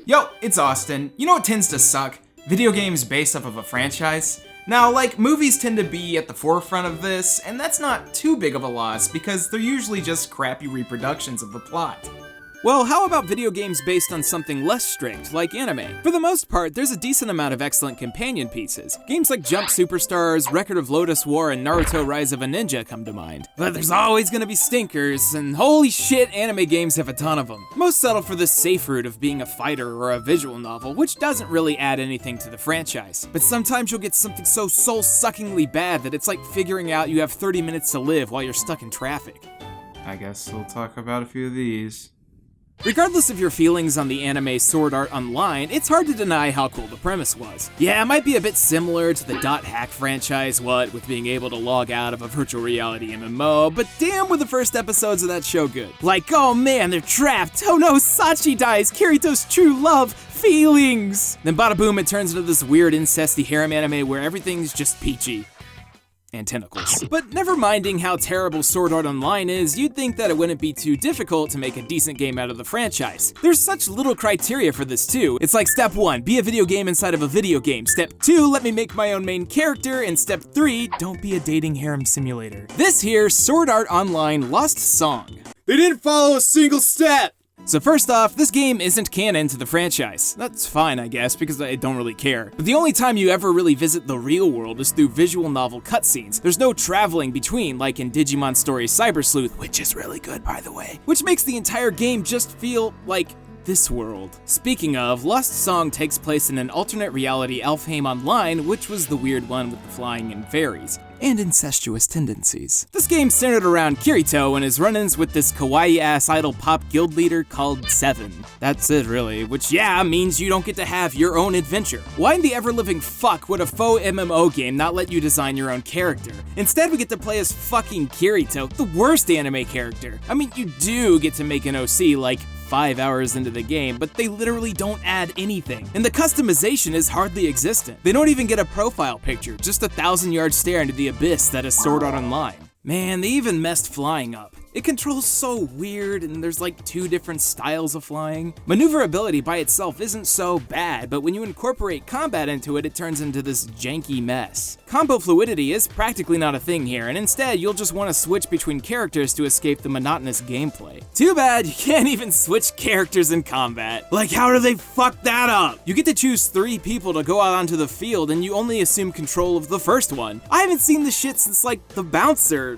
Yo, it's Austin. You know what tends to suck? Video games based off of a franchise. Now, like, movies tend to be at the forefront of this, and that's not too big of a loss because they're usually just crappy reproductions of the plot. Well, how about video games based on something less strict, like anime? For the most part, there's a decent amount of excellent companion pieces. Games like Jump Superstars, Record of Lodoss War, and Naruto Rise of a Ninja come to mind. But there's always gonna be stinkers, and holy shit, anime games have a ton of them. Most settle for the safe route of being a fighter or a visual novel, which doesn't really add anything to the franchise. But sometimes you'll get something so soul-suckingly bad that it's like figuring out you have 30 minutes to live while you're stuck in traffic. I guess we'll talk about a few of these. Regardless of your feelings on the anime Sword Art Online, it's hard to deny how cool the premise was. Yeah, it might be a bit similar to the .hack franchise, with being able to log out of a virtual reality MMO, but damn were the first episodes of that show good. Like, oh man, they're trapped! Oh no, Sachi dies! Kirito's true love! Feelings! Then bada boom, it turns into this weird incesty harem anime where everything's just peachy. And tentacles. But never minding how terrible Sword Art Online is, you'd think that it wouldn't be too difficult to make a decent game out of the franchise. There's such little criteria for this too. It's like step 1, be a video game inside of a video game. Step 2, let me make my own main character. And step 3, don't be a dating harem simulator. This here, Sword Art Online Lost Song. They didn't follow a single step! So first off, this game isn't canon to the franchise. That's fine, I guess, because I don't really care. But the only time you ever really visit the real world is through visual novel cutscenes. There's no traveling between, like in Digimon Story Cyber Sleuth, which is really good, by the way. Which makes the entire game just feel like this world. Speaking of, Lost Song takes place in an alternate reality Alfheim Online, which was the weird one with the flying and fairies. And incestuous tendencies. This game's centered around Kirito and his run-ins with this kawaii-ass idol pop guild leader called Seven. That's it really, which yeah, means you don't get to have your own adventure. Why in the ever-living fuck would a faux MMO game not let you design your own character? Instead we get to play as fucking Kirito, the worst anime character. I mean, you do get to make an OC like 5 hours into the game, but they literally don't add anything. And the customization is hardly existent. They don't even get a profile picture, just a 1,000-yard stare into the abyss that is Sword Art Online. Man, they even messed flying up. It controls so weird, and there's like 2 different styles of flying. Maneuverability by itself isn't so bad, but when you incorporate combat into it, it turns into this janky mess. Combo fluidity is practically not a thing here, and instead you'll just want to switch between characters to escape the monotonous gameplay. Too bad you can't even switch characters in combat. Like, how do they fuck that up? You get to choose 3 people to go out onto the field, and you only assume control of the first one. I haven't seen this shit since like the bouncer.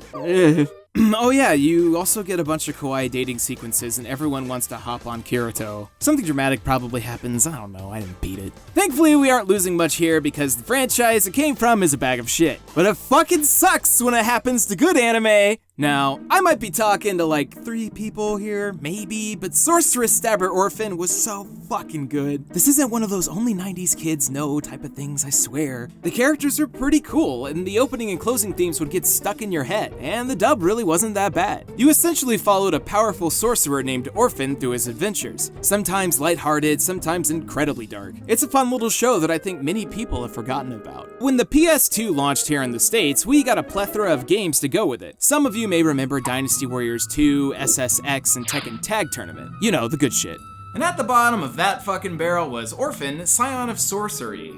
Oh yeah, you also get a bunch of kawaii dating sequences and everyone wants to hop on Kirito. Something dramatic probably happens, I don't know, I didn't beat it. Thankfully we aren't losing much here because the franchise it came from is a bag of shit. But it fucking sucks when it happens to good anime. Now, I might be talking to like 3 people here, maybe, but Sorceress Stabber Orphen was so fucking good. This isn't one of those only 90s kids know type of things, I swear. The characters are pretty cool, and the opening and closing themes would get stuck in your head, and the dub really wasn't that bad. You essentially followed a powerful sorcerer named Orphen through his adventures, sometimes lighthearted, sometimes incredibly dark. It's a fun little show that I think many people have forgotten about. When the PS2 launched here in the States, we got a plethora of games to go with it. Some of you may remember Dynasty Warriors 2, SSX, and Tekken Tag Tournament. You know, the good shit. And at the bottom of that fucking barrel was Orphen, Scion of Sorcery.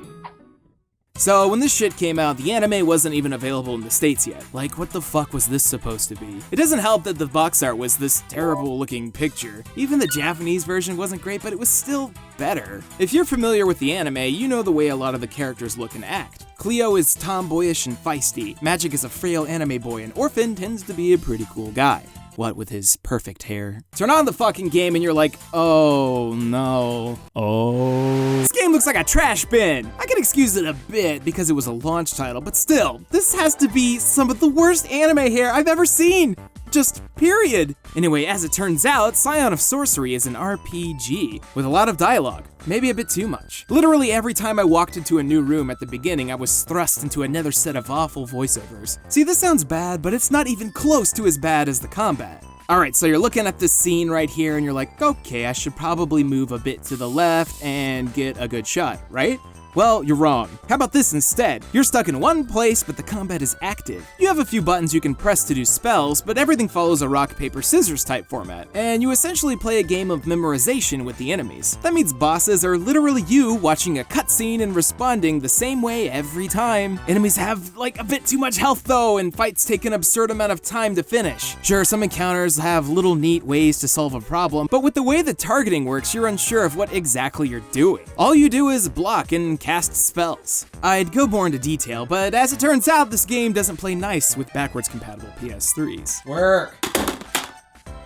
So when this shit came out, the anime wasn't even available in the States yet. Like, what the fuck was this supposed to be? It doesn't help that the box art was this terrible looking picture. Even the Japanese version wasn't great, but it was still better. If you're familiar with the anime, you know the way a lot of the characters look and act. Cleo is tomboyish and feisty, Magic is a frail anime boy, and Orphen tends to be a pretty cool guy. What with his perfect hair. Turn on the fucking game and you're like, oh no. Oh. This game looks like a trash bin. I can excuse it a bit because it was a launch title, but still, this has to be some of the worst anime hair I've ever seen. Just period. Anyway, as it turns out, Scion of Sorcery is an RPG with a lot of dialogue, maybe a bit too much. Literally every time I walked into a new room at the beginning, I was thrust into another set of awful voiceovers. See, this sounds bad, but it's not even close to as bad as the combat. Alright, so you're looking at this scene right here and you're like, okay, I should probably move a bit to the left and get a good shot, right? Well, you're wrong. How about this instead? You're stuck in one place, but the combat is active. You have a few buttons you can press to do spells, but everything follows a rock, paper, scissors type format, and you essentially play a game of memorization with the enemies. That means bosses are literally you watching a cutscene and responding the same way every time. Enemies have like a bit too much health though, and fights take an absurd amount of time to finish. Sure, some encounters have little neat ways to solve a problem, but with the way the targeting works, you're unsure of what exactly you're doing. All you do is block and cast spells. I'd go more into detail, but as it turns out, this game doesn't play nice with backwards compatible PS3s. Work.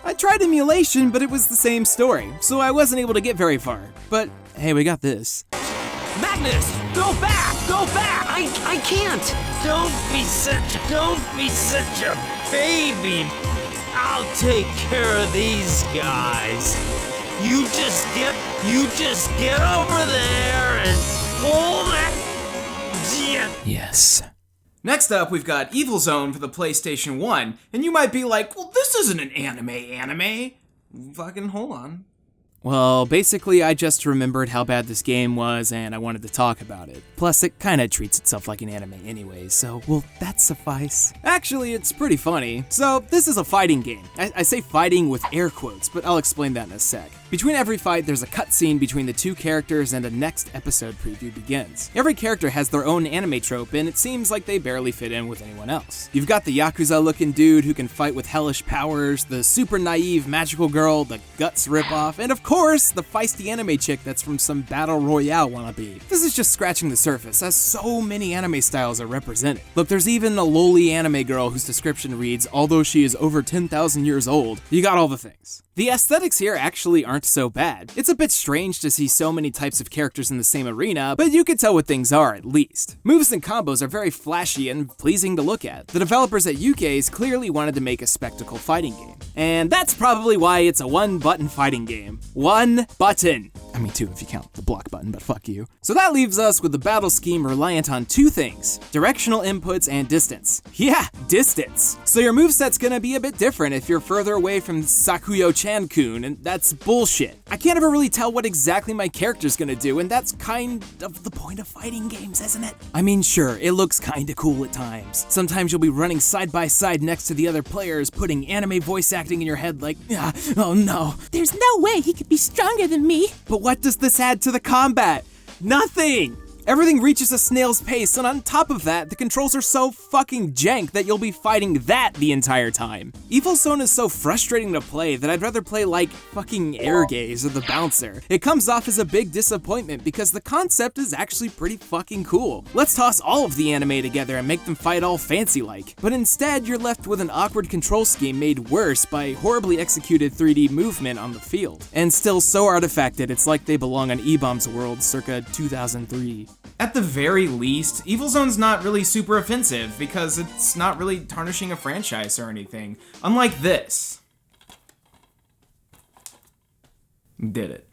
I tried emulation, but it was the same story, so I wasn't able to get very far. But hey, we got this. Magnus, go back! Go back! I can't! Don't be such a baby! I'll take care of these guys. You just get over there and pull that. Yes. Next up, we've got Evil Zone for the PlayStation 1, and you might be like, well, this isn't an anime. Fucking hold on. Well, basically, I just remembered how bad this game was, and I wanted to talk about it. Plus, it kinda treats itself like an anime anyway, so will that suffice? Actually, it's pretty funny. So, this is a fighting game. I say fighting with air quotes, but I'll explain that in a sec. Between every fight, there's a cutscene between the two characters and a next episode preview begins. Every character has their own anime trope, and it seems like they barely fit in with anyone else. You've got the Yakuza-looking dude who can fight with hellish powers, the super naive magical girl, the guts ripoff, and of course, the feisty anime chick that's from some battle royale wannabe. This is just scratching the surface, as so many anime styles are represented. Look, there's even a lowly anime girl whose description reads, although she is over 10,000 years old. You got all the things. The aesthetics here actually aren't so bad. It's a bit strange to see so many types of characters in the same arena, but you can tell what things are at least. Moves and combos are very flashy and pleasing to look at. The developers at UK's clearly wanted to make a spectacle fighting game. And that's probably why it's a one-button fighting game. One button. I mean, two if you count the block button, but fuck you. So that leaves us with the battle scheme reliant on two things: directional inputs and distance. Yeah, distance. So your moveset's gonna be a bit different if you're further away from Sakuyo-chan-kun, and that's bullshit. I can't ever really tell what exactly my character's gonna do, and that's kind of the point of fighting games, isn't it? I mean, sure, it looks kinda cool at times. Sometimes you'll be running side by side next to the other players, putting anime voice acting in your head like, oh no, There's no way he could be stronger than me. but what does this add to the combat? Nothing! Everything reaches a snail's pace, and on top of that, the controls are so fucking jank that you'll be fighting that the entire time. Evil Zone is so frustrating to play that I'd rather play like fucking Air Gaze or The Bouncer. It comes off as a big disappointment because the concept is actually pretty fucking cool. Let's toss all of the anime together and make them fight all fancy-like. But instead, you're left with an awkward control scheme made worse by horribly executed 3D movement on the field. And still so artifacted, it's like they belong on E-Bomb's world circa 2003. At the very least, Evil Zone's not really super offensive because it's not really tarnishing a franchise or anything. Unlike this. Did it.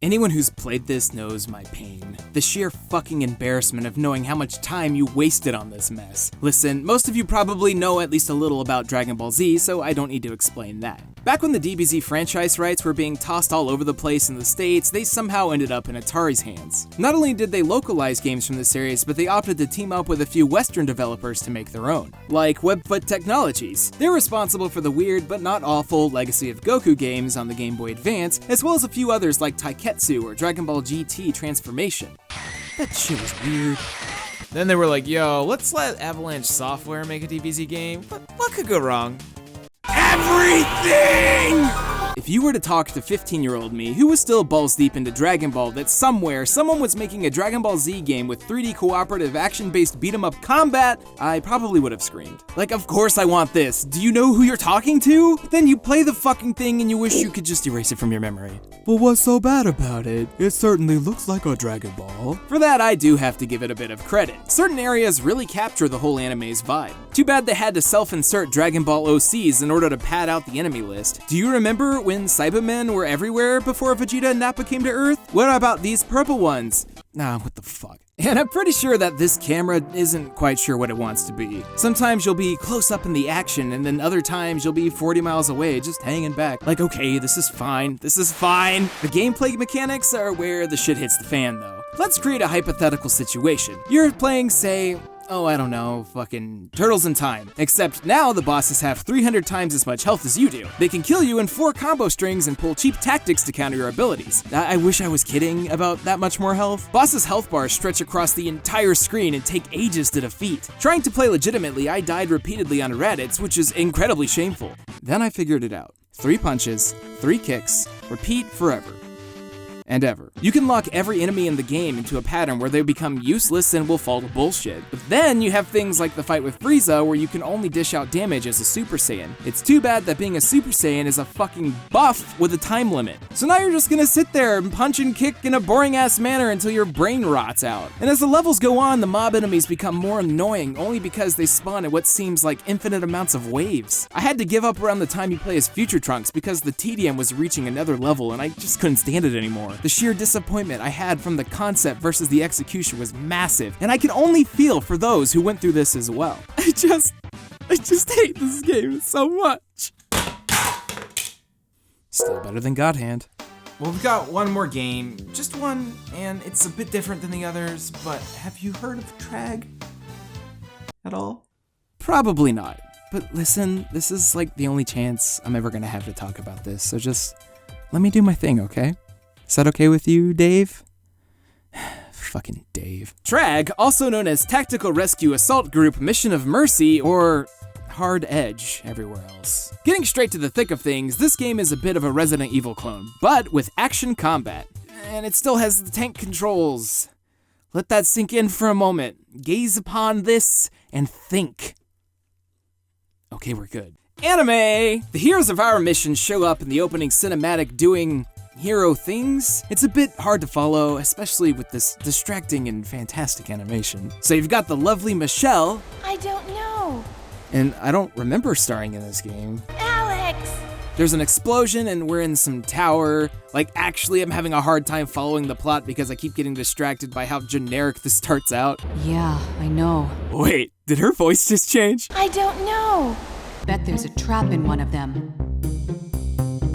Anyone who's played this knows my pain. The sheer fucking embarrassment of knowing how much time you wasted on this mess. Listen, most of you probably know at least a little about Dragon Ball Z, so I don't need to explain that. Back when the DBZ franchise rights were being tossed all over the place in the States, they somehow ended up in Atari's hands. Not only did they localize games from the series, but they opted to team up with a few Western developers to make their own, like Webfoot Technologies. They're responsible for the weird but not awful Legacy of Goku games on the Game Boy Advance, as well as a few others like Taiketsu or Dragon Ball GT Transformation. That shit was weird. Then they were like, yo, let's let Avalanche Software make a DBZ game. What could go wrong? Everything! If you were to talk to 15-year-old me, who was still balls deep into Dragon Ball, that somewhere someone was making a Dragon Ball Z game with 3D cooperative action-based beat-em-up combat, I probably would have screamed. Like, of course I want this. Do you know who you're talking to? Then you play the fucking thing and you wish you could just erase it from your memory. Well, what's so bad about it? It certainly looks like a Dragon Ball. For that, I do have to give it a bit of credit. Certain areas really capture the whole anime's vibe. Too bad they had to self-insert Dragon Ball OCs in order to pad out the enemy list. Do you remember when Cybermen were everywhere before Vegeta and Nappa came to Earth? What about these purple ones? Nah, what the fuck? And I'm pretty sure that this camera isn't quite sure what it wants to be. Sometimes you'll be close up in the action, and then other times you'll be 40 miles away, just hanging back. Like, okay, this is fine. The gameplay mechanics are where the shit hits the fan, though. Let's create a hypothetical situation. You're playing, say, oh, I don't know, fucking Turtles in Time. Except now the bosses have 300 times as much health as you do. They can kill you in 4 combo strings and pull cheap tactics to counter your abilities. I wish I was kidding about that much more health. Bosses' health bars stretch across the entire screen and take ages to defeat. Trying to play legitimately, I died repeatedly on Reddit, which is incredibly shameful. Then I figured it out. 3 punches, 3 kicks, repeat forever. And ever. You can lock every enemy in the game into a pattern where they become useless and will fall to bullshit. But then you have things like the fight with Frieza where you can only dish out damage as a Super Saiyan. It's too bad that being a Super Saiyan is a fucking buff with a time limit. So now you're just gonna sit there and punch and kick in a boring ass manner until your brain rots out. And as the levels go on, the mob enemies become more annoying only because they spawn in what seems like infinite amounts of waves. I had to give up around the time you play as Future Trunks because the tedium was reaching another level and I just couldn't stand it anymore. The sheer disappointment I had from the concept versus the execution was massive, and I can only feel for those who went through this as well. I just hate this game so much. Still better than God Hand. Well, we've got one more game, just one, and it's a bit different than the others, but have you heard of Trag at all? Probably not, but listen, this is like the only chance I'm ever gonna have to talk about this, so just let me do my thing, okay? Is that okay with you, Dave? Fucking Dave. Trag, also known as Tactical Rescue Assault Group Mission of Mercy, or Hard Edge everywhere else. Getting straight to the thick of things, this game is a bit of a Resident Evil clone, but with action combat. And it still has the tank controls. Let that sink in for a moment. Gaze upon this and think. Okay, we're good. Anime! The heroes of our mission show up in the opening cinematic doing hero things. It's a bit hard to follow, especially with this distracting and fantastic animation. So you've got the lovely Michelle. I don't know. And I don't remember starring in this game. Alex! There's an explosion and we're in some tower. Like, actually, I'm having a hard time following the plot because I keep getting distracted by how generic this starts out. Yeah, I know. Wait, did her voice just change? I don't know. Bet there's a trap in one of them.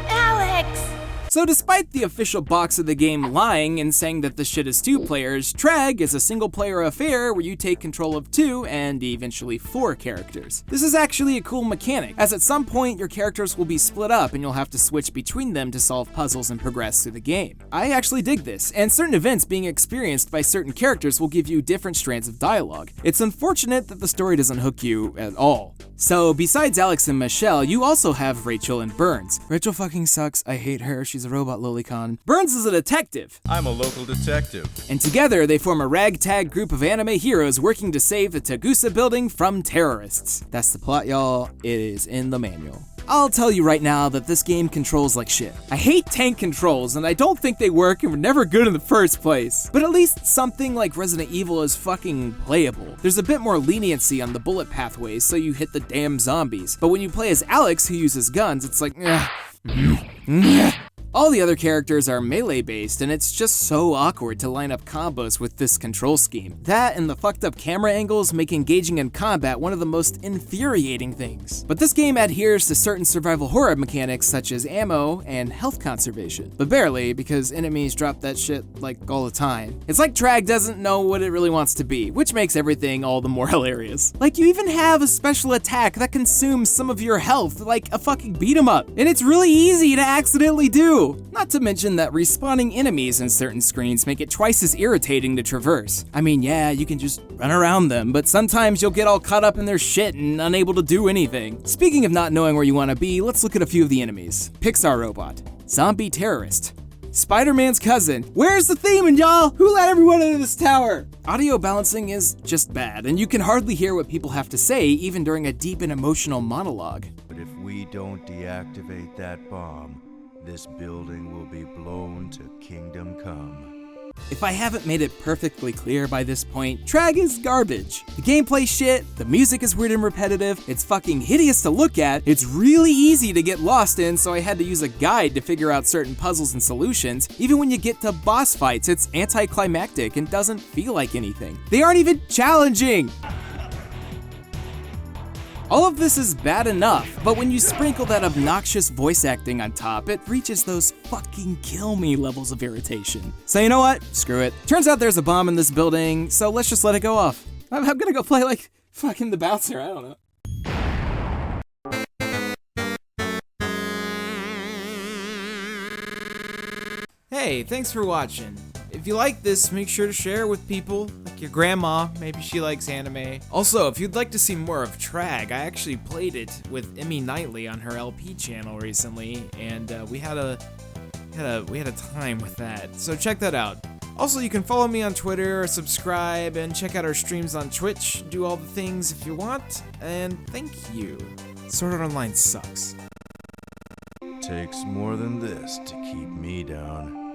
Alex! So despite the official box of the game lying and saying that this shit is 2 players, Trag is a single player affair where you take control of 2 and eventually 4 characters. This is actually a cool mechanic, as at some point your characters will be split up and you'll have to switch between them to solve puzzles and progress through the game. I actually dig this, and certain events being experienced by certain characters will give you different strands of dialogue. It's unfortunate that the story doesn't hook you at all. So besides Alex and Michelle, you also have Rachel and Burns. Rachel fucking sucks, I hate her, she's a robot lolicon. Burns is a detective. I'm a local detective. And together they form a ragtag group of anime heroes working to save the Tagusa building from terrorists. That's the plot, y'all. It is in the manual. I'll tell you right now that this game controls like shit. I hate tank controls, and I don't think they work and were never good in the first place. But at least something like Resident Evil is fucking playable. There's a bit more leniency on the bullet pathways, so you hit the damn zombies. But when you play as Alex, who uses guns, it's like, All the other characters are melee based, and it's just so awkward to line up combos with this control scheme. That and the fucked up camera angles make engaging in combat one of the most infuriating things. But this game adheres to certain survival horror mechanics such as ammo and health conservation. But barely, because enemies drop that shit like all the time. It's like Trag doesn't know what it really wants to be, which makes everything all the more hilarious. Like, you even have a special attack that consumes some of your health, like a fucking beat 'em up. And it's really easy to accidentally do. Not to mention that respawning enemies in certain screens make it twice as irritating to traverse. I mean, yeah, you can just run around them, but sometimes you'll get all caught up in their shit and unable to do anything. Speaking of not knowing where you want to be, let's look at a few of the enemies. Pixar robot, zombie terrorist, Spider-Man's cousin. Where's the theme, y'all? Who let everyone into this tower? Audio balancing is just bad, and you can hardly hear what people have to say even during a deep and emotional monologue. But if we don't deactivate that bomb, this building will be blown to Kingdom Come. If I haven't made it perfectly clear by this point, Trag is garbage. The gameplay's shit, the music is weird and repetitive, it's fucking hideous to look at, it's really easy to get lost in, so I had to use a guide to figure out certain puzzles and solutions. Even when you get to boss fights, it's anticlimactic and doesn't feel like anything. They aren't even challenging! All of this is bad enough, but when you sprinkle that obnoxious voice acting on top, it reaches those fucking kill me levels of irritation. So you know what? Screw it. Turns out there's a bomb in this building, so let's just let it go off. I'm gonna go play like fucking the bouncer, I don't know. Hey, thanks for watching. If you like this, make sure to share it with people, like your grandma, maybe she likes anime. Also, if you'd like to see more of Trag, I actually played it with Emmy Knightley on her LP channel recently, and we had a time with that, so check that out. Also, you can follow me on Twitter, or subscribe, and check out our streams on Twitch, do all the things if you want, and thank you. Sword Art Online sucks. Takes more than this to keep me down.